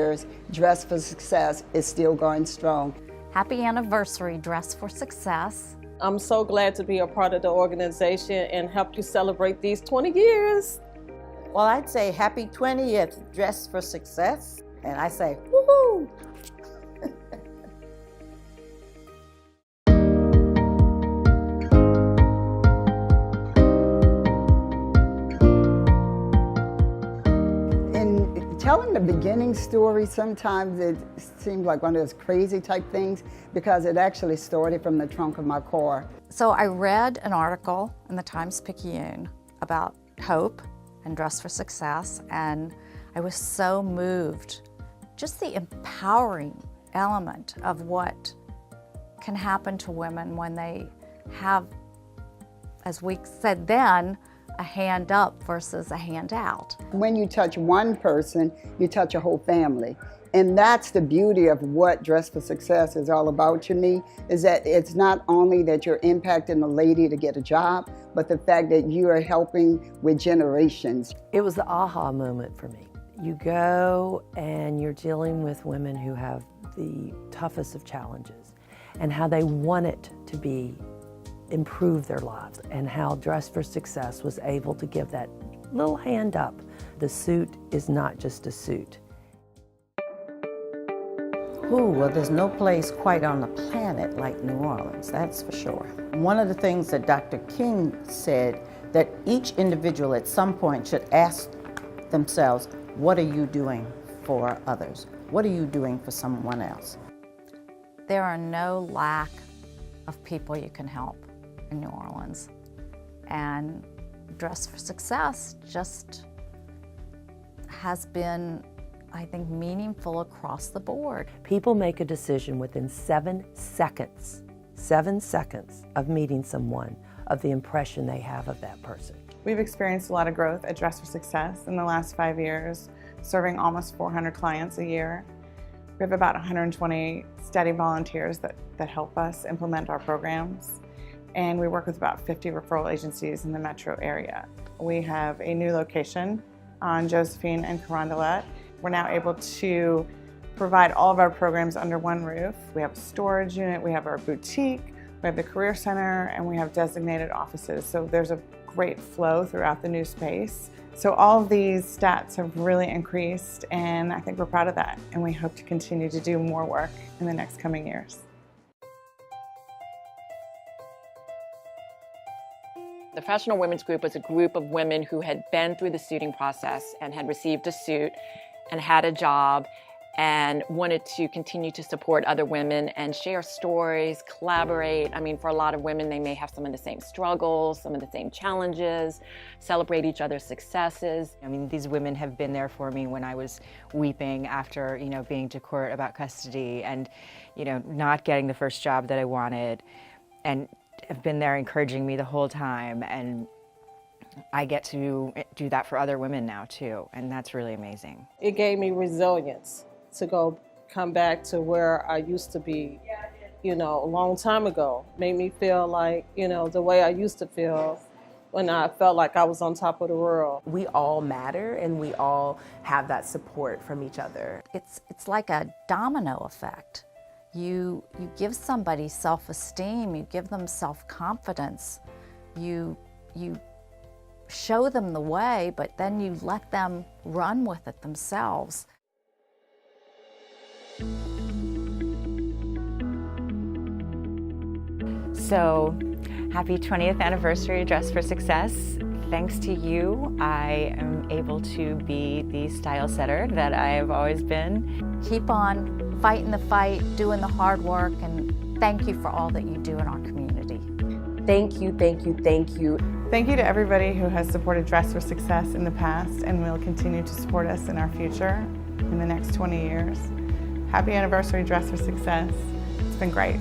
years, Dress for Success is still going strong. Happy anniversary, Dress for Success. I'm so glad to be a part of the organization and help you celebrate these 20 years. Well, I'd say happy 20th, Dress for Success. And I say, woohoo! Telling the beginning story, sometimes it seems like one of those crazy type things because it actually started from the trunk of my car. So I read an article in the Times-Picayune about hope and Dress for Success, and I was so moved. Just the empowering element of what can happen to women when they have, as we said then, a hand up versus a hand out. When you touch one person, you touch a whole family. And that's the beauty of what Dress for Success is all about to me, is that it's not only that you're impacting a lady to get a job, but the fact that you are helping with generations. It was the aha moment for me. You go and you're dealing with women who have the toughest of challenges and how they want it to be improve their lives, and how Dress for Success was able to give that little hand up. The suit is not just a suit. Ooh, well, there's no place quite on the planet like New Orleans, that's for sure. One of the things that Dr. King said, that each individual at some point should ask themselves, what are you doing for others? What are you doing for someone else? There are no lack of people you can help in New Orleans. And Dress for Success just has been, I think, meaningful across the board. People make a decision within 7 seconds of meeting someone, of the impression they have of that person. We've experienced a lot of growth at Dress for Success in the last 5 years, serving almost 400 clients a year. We have about 120 steady volunteers that help us implement our programs. And we work with about 50 referral agencies in the metro area. We have a new location on Josephine and Carondelet. We're now able to provide all of our programs under one roof. We have a storage unit, we have our boutique, we have the career center, and we have designated offices. So there's a great flow throughout the new space. So all of these stats have really increased, and I think we're proud of that. And we hope to continue to do more work in the next coming years. The Professional Women's Group was a group of women who had been through the suiting process and had received a suit and had a job and wanted to continue to support other women and share stories, collaborate. I mean, for a lot of women, they may have some of the same struggles, some of the same challenges, celebrate each other's successes. I mean, these women have been there for me when I was weeping after, being to court about custody and, not getting the first job that I wanted, and have been there encouraging me the whole time, and I get to do that for other women now too, and that's really amazing. It gave me resilience to come back to where I used to be, a long time ago. Made me feel like, the way I used to feel when I felt like I was on top of the world. We all matter, and we all have that support from each other. It's like a domino effect. You give somebody self-esteem, you give them self-confidence, you show them the way, but then you let them run with it themselves. So, happy 20th anniversary, Dress for Success. Thanks to you, I am able to be the style setter that I have always been. Keep on fighting the fight, doing the hard work, and thank you for all that you do in our community. Thank you, thank you, thank you. Thank you to everybody who has supported Dress for Success in the past and will continue to support us in our future in the next 20 years. Happy anniversary, Dress for Success. It's been great.